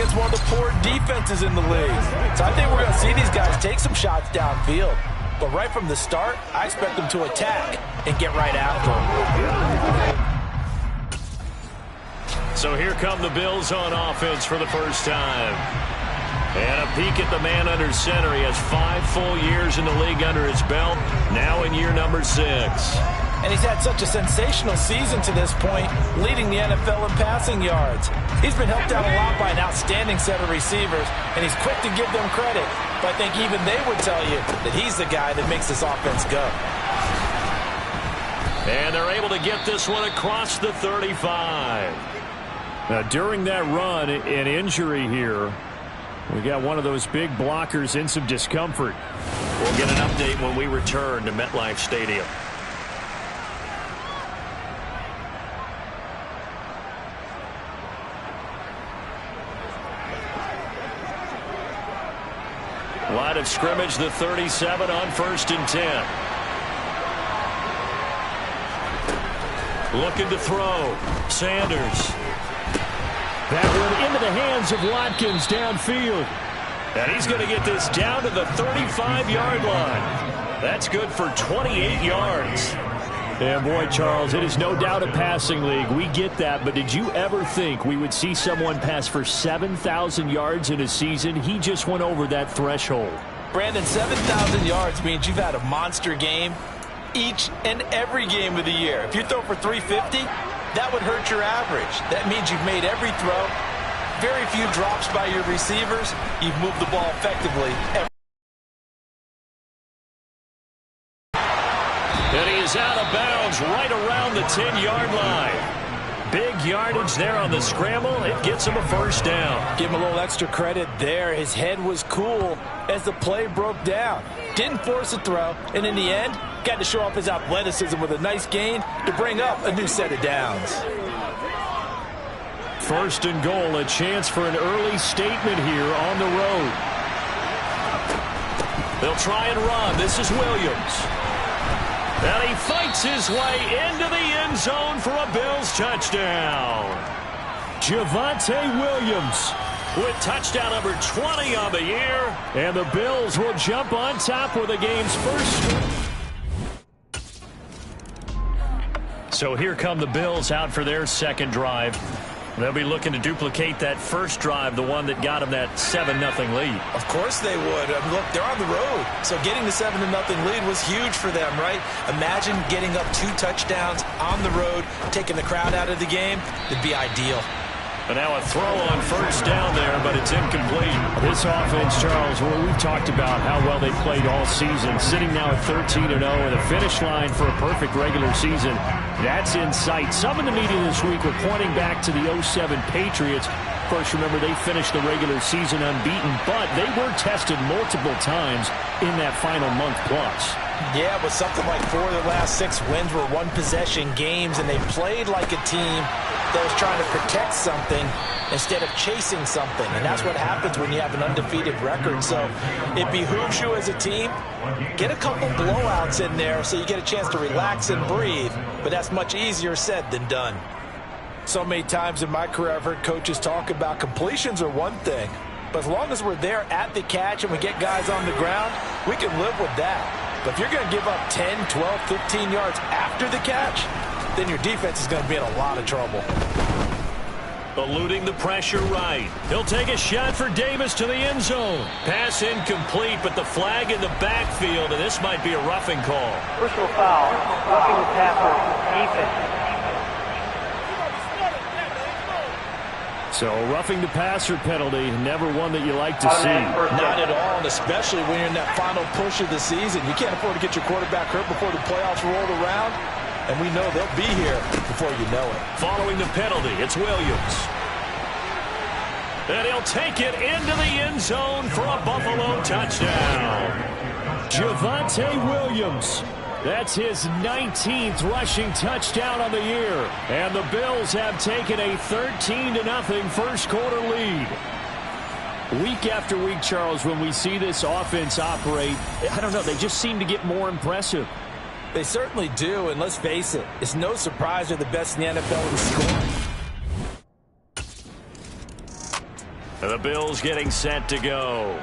against one of the poor defenses in the league. So I think we're going to see these guys take some shots downfield. But right from the start, I expect them to attack and get right after them. So here come the Bills on offense for the first time. And a peek at the man under center. He has 5 full years in the league under his belt, now in year number 6. And he's had such a sensational season to this point, leading the NFL in passing yards. He's been helped out a lot by an outstanding set of receivers, and he's quick to give them credit. But I think even they would tell you that he's the guy that makes this offense go. And they're able to get this one across the 35. Now, during that run, an injury here. We got one of those big blockers in some discomfort. We'll get an update when we return to MetLife Stadium. Line of scrimmage, the 37 on 1st and 10. Looking to throw. Sanders. That one into the hands of Watkins downfield. And he's going to get this down to the 35-yard line. That's good for 28 yards. And boy, Charles, it is no doubt a passing league. We get that, but did you ever think we would see someone pass for 7,000 yards in a season? He just went over that threshold. Brandon, 7,000 yards means you've had a monster game each and every game of the year. If you throw for 350, that would hurt your average. That means you've made every throw, very few drops by your receivers. You've moved the ball effectively. And he is out of bounds right around the 10-yard line. Big yardage there on the scramble. It gets him a first down. Give him a little extra credit there. His head was cool as the play broke down. Didn't force a throw, and in the end, got to show off his athleticism with a nice gain to bring up a new set of downs. First and goal, a chance for an early statement here on the road. They'll try and run. This is Williams. And he fights his way into the end zone for a Bills touchdown. Javonte Williams with touchdown number 20 on the year. And the Bills will jump on top with the game's first. So here come the Bills out for their second drive. They'll be looking to duplicate that first drive, the one that got them that 7-0 lead. Of course they would. I mean, look, they're on the road. So getting the 7-0 lead was huge for them, right? Imagine getting up 2 touchdowns on the road, taking the crowd out of the game. It'd be ideal. And now a throw on first down there, but it's incomplete. This offense, Charles, well, we've talked about how well they played all season, sitting now at 13-0 and a finish line for a perfect regular season. That's in sight. Some in the media this week were pointing back to the 07 Patriots. Of course, remember, they finished the regular season unbeaten, but they were tested multiple times in that final month plus. Yeah, but something like 4 of the last 6 wins were one-possession games, and they played like a team that was trying to protect something instead of chasing something. And that's what happens when you have an undefeated record. So it behooves you as a team, get a couple blowouts in there so you get a chance to relax and breathe. But that's much easier said than done. So many times in my career I've heard coaches talk about completions are one thing. But as long as we're there at the catch and we get guys on the ground, we can live with that. But if you're going to give up 10, 12, 15 yards after the catch, then your defense is going to be in a lot of trouble. Eluding the pressure right. He'll take a shot for Davis to the end zone. Pass incomplete, but the flag in the backfield, and this might be a roughing call. Personal foul, roughing the passer, defense. So roughing the passer penalty, never one that you like to see. Not at all, and especially when you're in that final push of the season. You can't afford to get your quarterback hurt before the playoffs roll around. And we know they'll be here before you know it. Following the penalty, it's Williams. And he'll take it into the end zone for a Buffalo touchdown. Javonte Williams. That's his 19th rushing touchdown on the year. And the Bills have taken a 13-0 first quarter lead. Week after week, Charles, when we see this offense operate, I don't know, they just seem to get more impressive. They certainly do, and let's face it, it's no surprise they're the best in the NFL in scoring. The Bills getting set to go.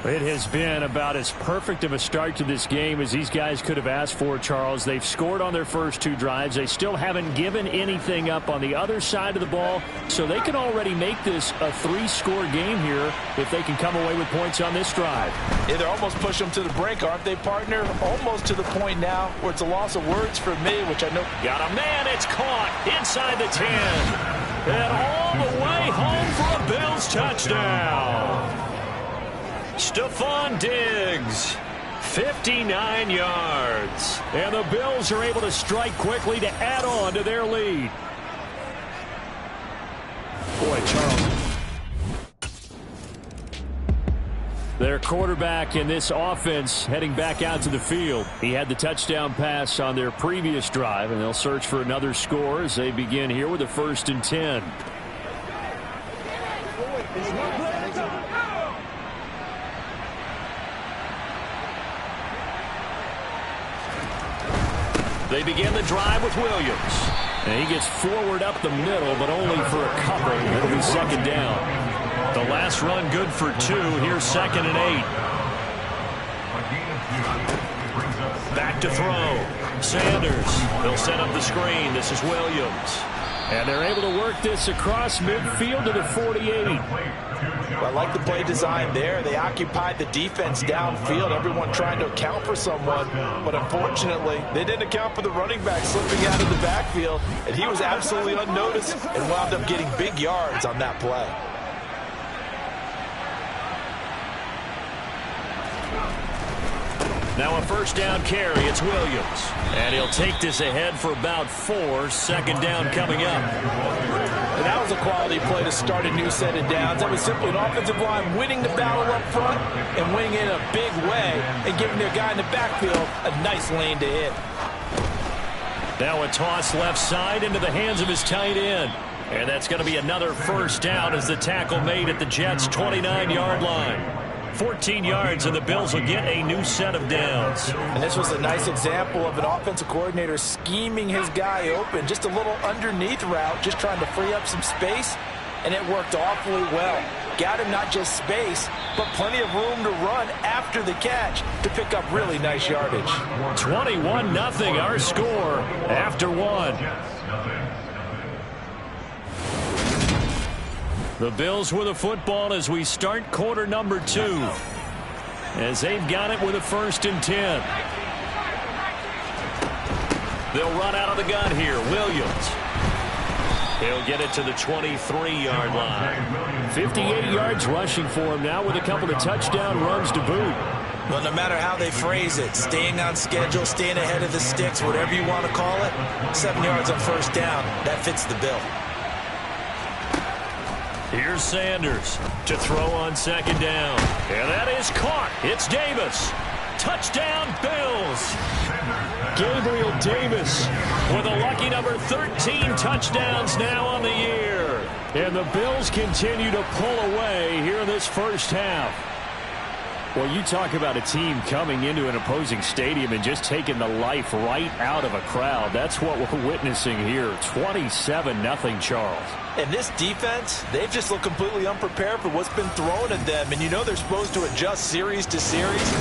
It has been about as perfect of a start to this game as these guys could have asked for, Charles. They've scored on their first 2 drives. They still haven't given anything up on the other side of the ball, so they can already make this a 3-score game here if they can come away with points on this drive. Yeah, they're almost pushing them to the brink, aren't they, partner? Almost to the point now where it's a loss of words for me, which I know. Got a man. It's caught inside the 10. And all the way home for a Bills touchdown. Stephon Diggs, 59 yards. And the Bills are able to strike quickly to add on to their lead. Boy, Charles. Their quarterback in this offense heading back out to the field. He had the touchdown pass on their previous drive, and they'll search for another score as they begin here with a 1st and 10. They begin the drive with Williams. And he gets forward up the middle, but only for a couple. It'll be 2nd down. The last run good for 2. Here's 2nd and 8. Back to throw. Sanders. They'll set up the screen. This is Williams. And they're able to work this across midfield to the 48. I like the play design there. They occupied the defense downfield, everyone trying to account for someone. But unfortunately, they didn't account for the running back slipping out of the backfield, and he was absolutely unnoticed and wound up getting big yards on that play. Now a 1st down carry. It's Williams. And he'll take this ahead for about 4. 2nd down coming up. And that was a quality play to start a new set of downs. That was simply an offensive line winning the battle up front and winning it in a big way and giving their guy in the backfield a nice lane to hit. Now a toss left side into the hands of his tight end. And that's going to be another 1st down as the tackle made at the Jets' 29-yard line. 14 yards, and the Bills will get a new set of downs. And this was a nice example of an offensive coordinator scheming his guy open. Just a little underneath route, just trying to free up some space, and it worked awfully well. Got him not just space, but plenty of room to run after the catch to pick up really nice yardage. 21-0 our score after 1. The Bills with a football as we start quarter number 2. As they've got it with a 1st and 10. They'll run out of the gun here. Williams. He'll get it to the 23-yard line. 58 yards rushing for him now with a couple of touchdown runs to boot. Well, no matter how they phrase it, staying on schedule, staying ahead of the sticks, whatever you want to call it, 7 yards on 1st down, that fits the bill. Here's Sanders to throw on 2nd down. And that is caught. It's Davis. Touchdown, Bills. Gabriel Davis with a lucky number 13 touchdowns now on the year. And the Bills continue to pull away here in this 1st half. Well, you talk about a team coming into an opposing stadium and just taking the life right out of a crowd. That's what we're witnessing here. 27-0 Charles. And this defense, they've just looked completely unprepared for what's been thrown at them. And you know they're supposed to adjust series to series.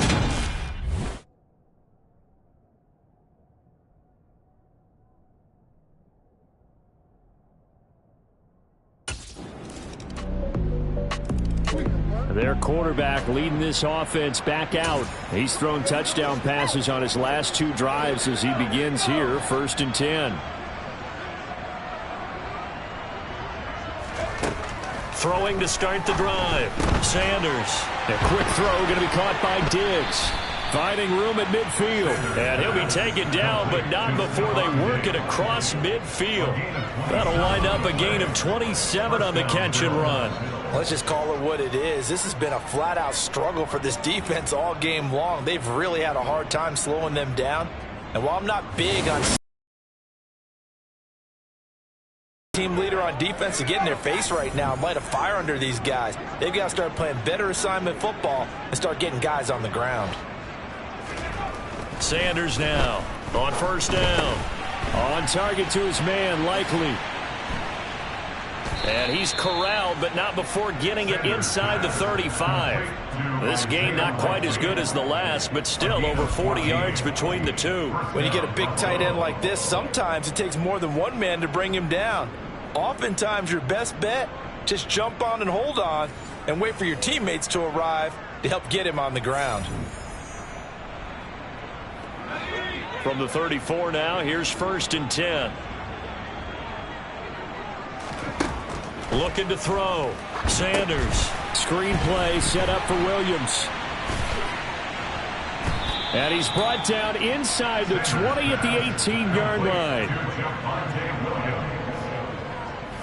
Their quarterback leading this offense back out. He's thrown touchdown passes on his last 2 drives as he begins here, 1st and 10. Throwing to start the drive. Sanders. A quick throw going to be caught by Diggs. Finding room at midfield. And he'll be taken down, but not before they work it across midfield. That'll wind up a gain of 27 on the catch and run. Let's just call it what it is. This has been a flat-out struggle for this defense all game long. They've really had a hard time slowing them down. And while I'm not big on team leader on defense to get in their face right now and light a fire under these guys, they've got to start playing better assignment football and start getting guys on the ground. Sanders now on 1st down. On target to his man, Likely. And he's corralled, but not before getting it inside the 35. This game not quite as good as the last, but still over 40 yards between the two. When you get a big tight end like this, sometimes it takes more than one man to bring him down. Oftentimes, your best bet, just jump on and hold on and wait for your teammates to arrive to help get him on the ground. From the 34 now, here's 1st and 10. Looking to throw. Sanders. Screen play set up for Williams. And he's brought down inside the 20 at the 18-yard line.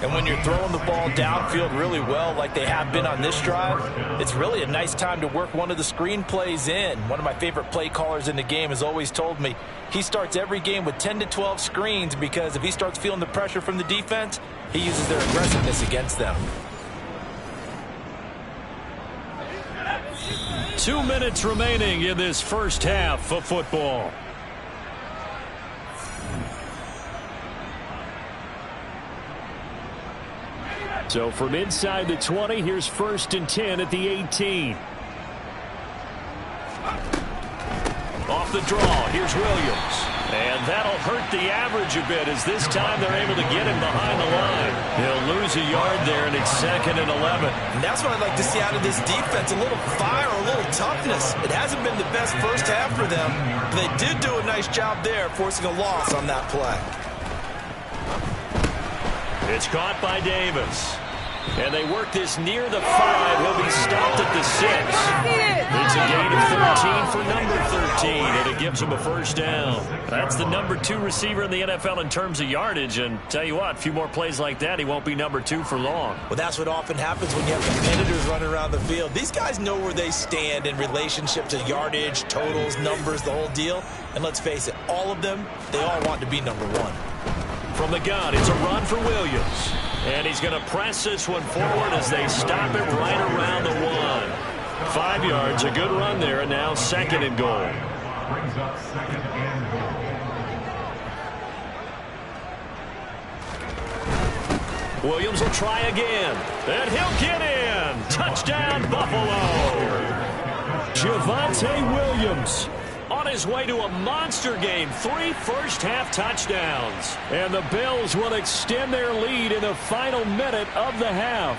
And when you're throwing the ball downfield really well like they have been on this drive, it's really a nice time to work one of the screen plays in. One of my favorite play callers in the game has always told me he starts every game with 10 to 12 screens because if he starts feeling the pressure from the defense, he uses their aggressiveness against them. 2 minutes remaining in this first half of football. So from inside the 20, here's 1st and 10 at the 18. Off the draw, here's Williams. And that'll hurt the average a bit as this time they're able to get him behind the line. He'll lose a yard there, and it's 2nd and 11. And that's what I'd like to see out of this defense, a little fire, a little toughness. It hasn't been the best first half for them, but they did do a nice job there forcing a loss on that play. It's caught by Davis. And they work this near the 5. He'll be stopped at the 6. It's a gain of 13 for number 13, and it gives him a first down. That's the number 2 receiver in the NFL in terms of yardage, and tell you what, a few more plays like that, he won't be number 2 for long. Well, that's what often happens when you have competitors running around the field. These guys know where they stand in relationship to yardage, totals, numbers, the whole deal. And let's face it, all of them, they all want to be number 1. From the gun, it's a run for Williams. And he's going to press this one forward as they stop it right around the 1. 5 yards, a good run there, and now 2nd and goal. Brings up 2nd and goal. Williams will try again, and he'll get in. Touchdown, Buffalo. Javonte Williams on his way to a monster game. 3 first-half touchdowns. And the Bills will extend their lead in the final minute of the half.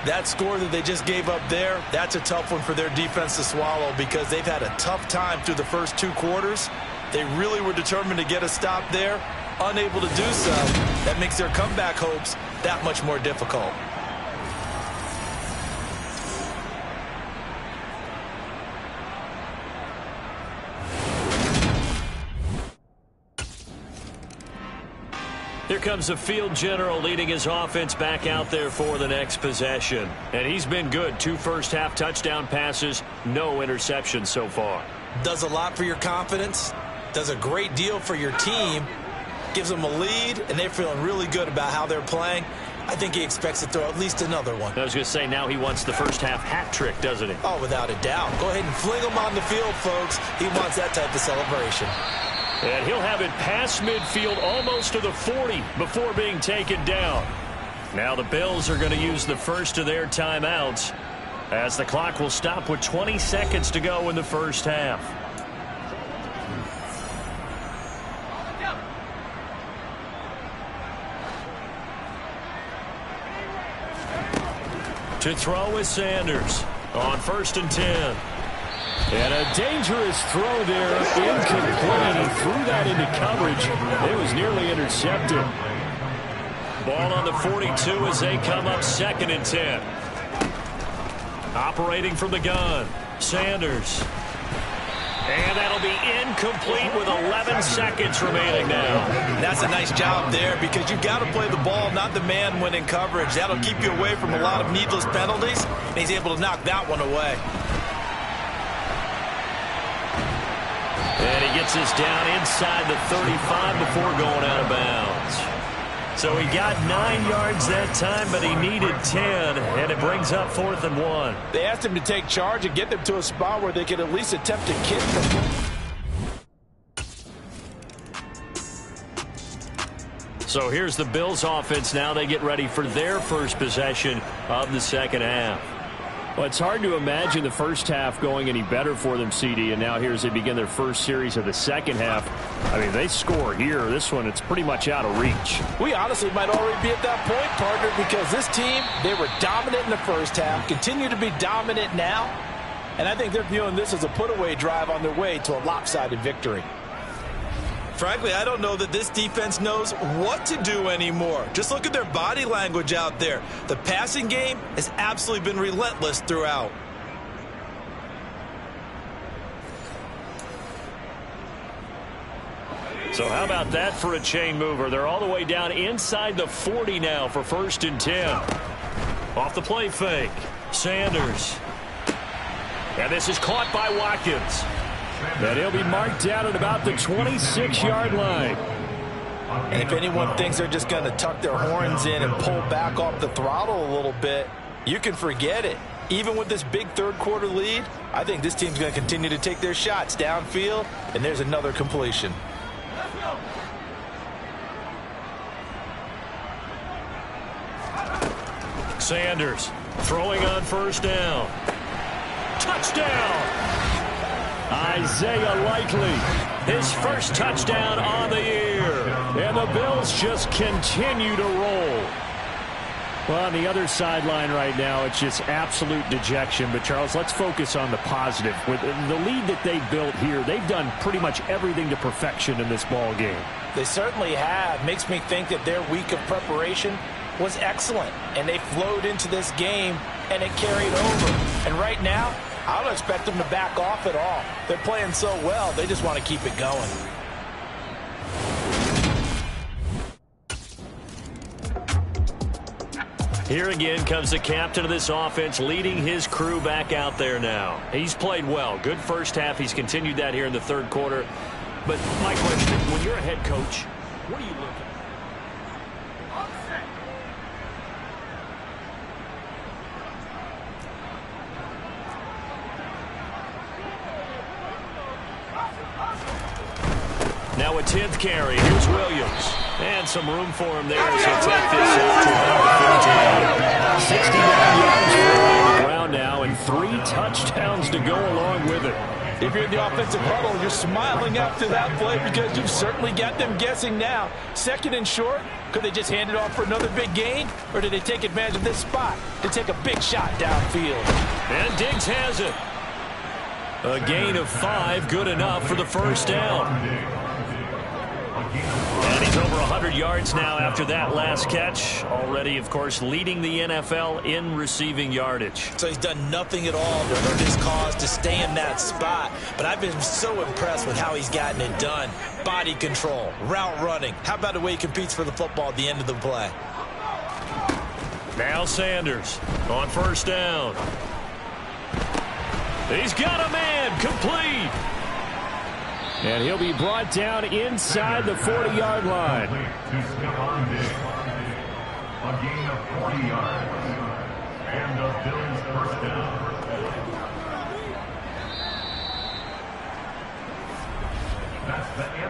That score that they just gave up there, that's a tough one for their defense to swallow because they've had a tough time through the first 2 quarters. They really were determined to get a stop there, unable to do so. That makes their comeback hopes that much more difficult. Here comes the field general leading his offense back out there for the next possession. And he's been good. 2 first-half touchdown passes, no interceptions so far. Does a lot for your confidence, does a great deal for your team, gives them a lead, and they're feeling really good about how they're playing. I think he expects to throw at least another one. I was going to say, now he wants the first-half hat trick, doesn't he? Oh, without a doubt. Go ahead and fling him on the field, folks. He wants that type of celebration. And he'll have it past midfield almost to the 40 before being taken down. Now the Bills are going to use the first of their timeouts as the clock will stop with 20 seconds to go in the first half. To throw is Sanders on 1st and 10. And a dangerous throw there, incomplete. He threw that into coverage. It was nearly intercepted. Ball on the 42 as they come up 2nd and 10. Operating from the gun, Sanders. And that'll be incomplete with 11 seconds remaining now. That's a nice job there because you've got to play the ball, not the man when in coverage. That'll keep you away from a lot of needless penalties, and he's able to knock that one away. And he gets this down inside the 35 before going out of bounds. So he got 9 yards that time, but he needed 10, and it brings up 4th and 1. They asked him to take charge and get them to a spot where they could at least attempt to kick them. So here's the Bills offense now. They get ready for their first possession of the second half. Well, it's hard to imagine the first half going any better for them, CD, and now here as they begin their first series of the second half. I mean, they score here. This one, it's pretty much out of reach. We honestly might already be at that point, partner, because this team, they were dominant in the first half, continue to be dominant now, and I think they're viewing this as a put-away drive on their way to a lopsided victory. Frankly, I don't know that this defense knows what to do anymore. Just look at their body language out there. The passing game has absolutely been relentless throughout. So how about that for a chain mover? They're all the way down inside the 40 now for 1st and 10. Off the play fake. Sanders. And this is caught by Watkins. And he'll be marked down at about the 26-yard line. And if anyone thinks they're just going to tuck their horns in and pull back off the throttle a little bit, you can forget it. Even with this big third-quarter lead, I think this team's going to continue to take their shots downfield, and there's another completion. Sanders throwing on 1st down. Touchdown! Isaiah Likely, his first touchdown on the year. And the Bills just continue to roll. Well, on the other sideline right now, it's just absolute dejection. But, Charles, let's focus on the positive. With the lead that they built here, they've done pretty much everything to perfection in this ball game. They certainly have. Makes me think that their week of preparation was excellent. And they flowed into this game, and it carried over. And right now, I don't expect them to back off at all. They're playing so well, they just want to keep it going. Here again comes the captain of this offense, leading his crew back out there now. He's played well. Good first half. He's continued that here in the third quarter. But my question, when you're a head coach, what are you looking at? Now a 10th carry. Here's Williams. And some room for him there as he'll take this out to about the 15. 69 yards on the ground now and 3 touchdowns to go along with it. If you're in the offensive huddle, you're smiling after that play because you've certainly got them guessing now. 2nd and short, could they just hand it off for another big gain? Or did they take advantage of this spot to take a big shot downfield? And Diggs has it. A gain of 5, good enough for the first down. And he's over 100 yards now after that last catch. Already, of course, leading the NFL in receiving yardage. So he's done nothing at all to hurt his cause to stay in that spot. But I've been so impressed with how he's gotten it done. Body control, route running. How about the way he competes for the football at the end of the play? Now Sanders on 1st down. He's got a man, complete. And he'll be brought down inside the 40-yard line. A gain of 40 yards. And the Bills first down.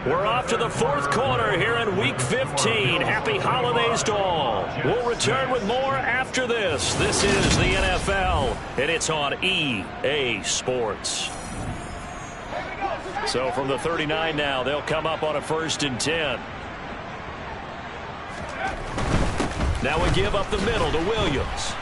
We're off to the 4th quarter here in Week 15. Happy holidays to all. We'll return with more after this. This is the NFL, and it's on EA Sports. So from the 39 now, they'll come up on a 1st and 10. Now we give up the middle to Williams.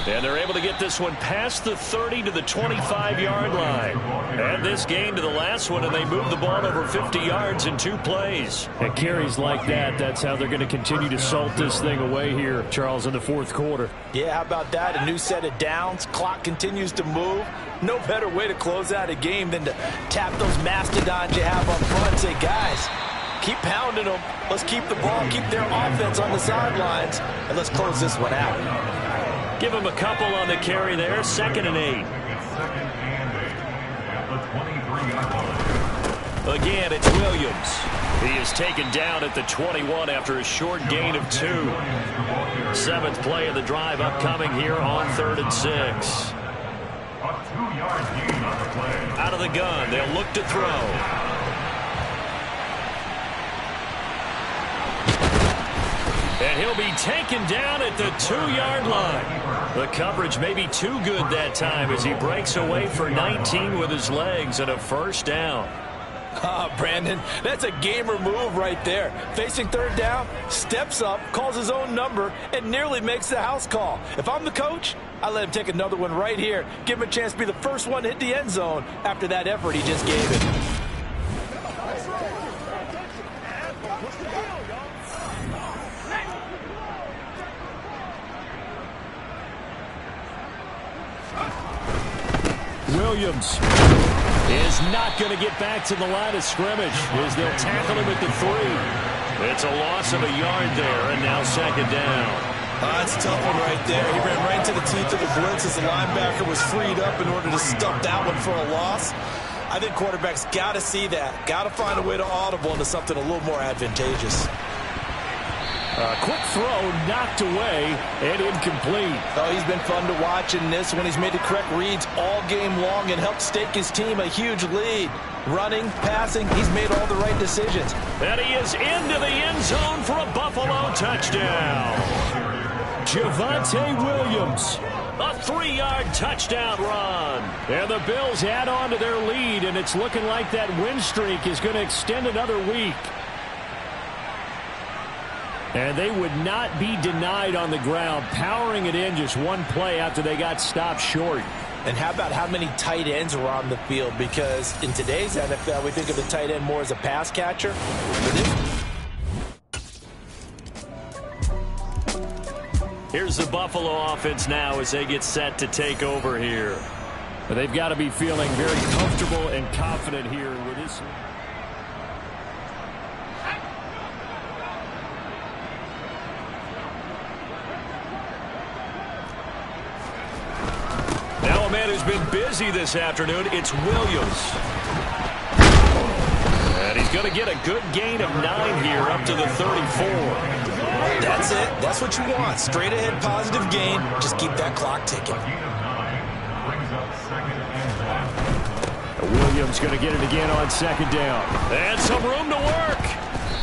And they're able to get this one past the 30 to the 25-yard line. And this gain to the last one, and they move the ball over 50 yards in 2 plays. And carries like that, that's how they're going to continue to salt this thing away here, Charles, in the 4th quarter. Yeah, how about that? A new set of downs. Clock continues to move. No better way to close out a game than to tap those mastodons you have up front and say, guys, keep pounding them. Let's keep the ball, keep their offense on the sidelines, and let's close this one out. Give him a couple on the carry there. 2nd and 8. Again, it's Williams. He is taken down at the 21 after a short gain of 2. 7th play of the drive upcoming here on 3rd and 6. Out of the gun. They'll look to throw. And he'll be taken down at the 2-yard line. The coverage may be too good that time as he breaks away for 19 with his legs and a first down. Brandon, that's a gamer move right there. Facing third down, steps up, calls his own number, and nearly makes the house call. If I'm the coach, I let him take another one right here. Give him a chance to be the first one to hit the end zone after that effort he just gave it. Williams is not going to get back to the line of scrimmage as they'll tackle him at the 3. It's a loss of a yard there, and now second down. That's a tough one right there. He ran right into the teeth of the blitz as the linebacker was freed up in order to stop that one for a loss. I think quarterbacks got to see that. Got to find a way to audible into something a little more advantageous. Quick throw knocked away and incomplete. Oh, he's been fun to watch in this when he's made the correct reads all game long and helped stake his team a huge lead. Running, passing, he's made all the right decisions. And he is into the end zone for a Buffalo touchdown. Javonte Williams, a 3-yard touchdown run. And the Bills add on to their lead, and it's looking like that win streak is going to extend another week. And they would not be denied on the ground, powering it in just one play after they got stopped short. And how about how many tight ends were on the field? Because in today's NFL, we think of the tight end more as a pass catcher. Here's the Buffalo offense now as they get set to take over here. But they've got to be feeling very comfortable and confident here with this. Now a man who's been busy this afternoon, it's Williams. And he's going to get a good gain of 9 here up to the 34. That's it. That's what you want. Straight ahead positive gain. Just keep that clock ticking. Williams going to get it again on second down. And some room to work.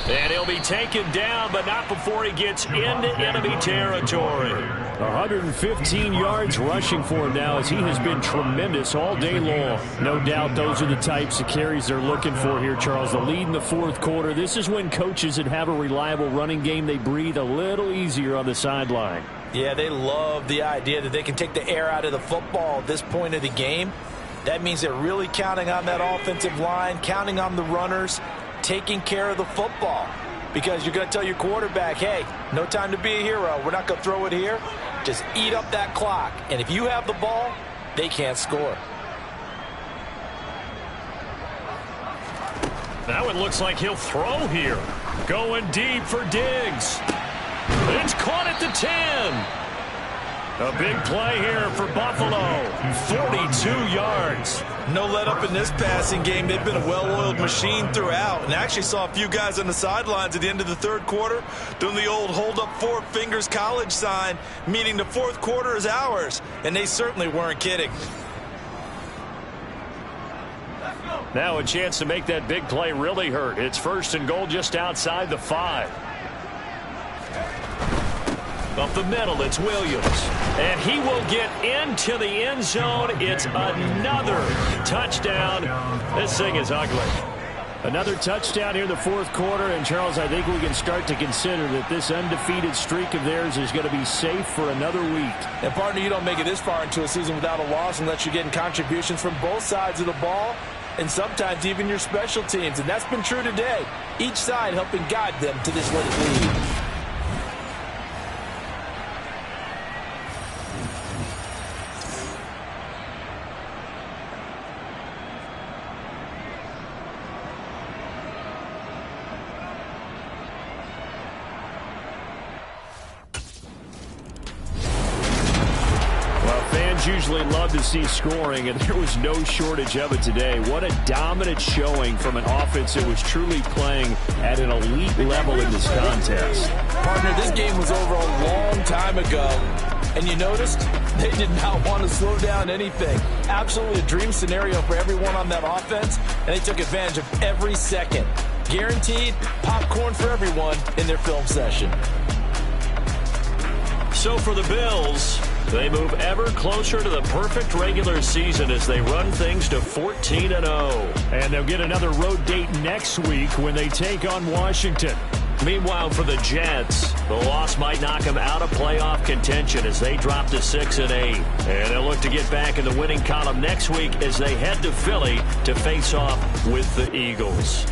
And he'll be taken down, but not before he gets into enemy territory. 115 yards rushing for him now as he has been tremendous all day long. No doubt those are the types of carries they're looking for here, Charles. The lead in the fourth quarter. This is when coaches that have a reliable running game, they breathe a little easier on the sideline. Yeah, they love the idea that they can take the air out of the football at this point of the game. That means they're really counting on that offensive line, counting on the runners, taking care of the football. Because you're going to tell your quarterback, hey, no time to be a hero. We're not going to throw it here. Just eat up that clock. And if you have the ball, they can't score. Now it looks like he'll throw here. Going deep for Diggs. It's caught at the 10. A big play here for Buffalo. 42 yards. No let up in this passing game. They've been a well-oiled machine throughout. And I actually saw a few guys on the sidelines at the end of the third quarter doing the old hold up 4 fingers college sign, meaning the fourth quarter is ours. And they certainly weren't kidding. Now a chance to make that big play really hurt. It's first and goal just outside the 5. Up the middle, it's Williams. And he will get into the end zone. It's another touchdown. This thing is ugly. Another touchdown here in the fourth quarter. And, Charles, I think we can start to consider that this undefeated streak of theirs is going to be safe for another week. And, partner, you don't make it this far into a season without a loss unless you're getting contributions from both sides of the ball and sometimes even your special teams. And that's been true today. Each side helping guide them to this late lead. Usually love to see scoring, and there was no shortage of it today. What a dominant showing from an offense that was truly playing at an elite level in this contest. Partner, this game was over a long time ago, and you noticed they did not want to slow down anything. Absolutely a dream scenario for everyone on that offense, and they took advantage of every second. Guaranteed popcorn for everyone in their film session. so for the Bills, they move ever closer to the perfect regular season as they run things to 14-0. And they'll get another road date next week when they take on Washington. Meanwhile, for the Jets, the loss might knock them out of playoff contention as they drop to 6-8. And they'll look to get back in the winning column next week as they head to Philly to face off with the Eagles.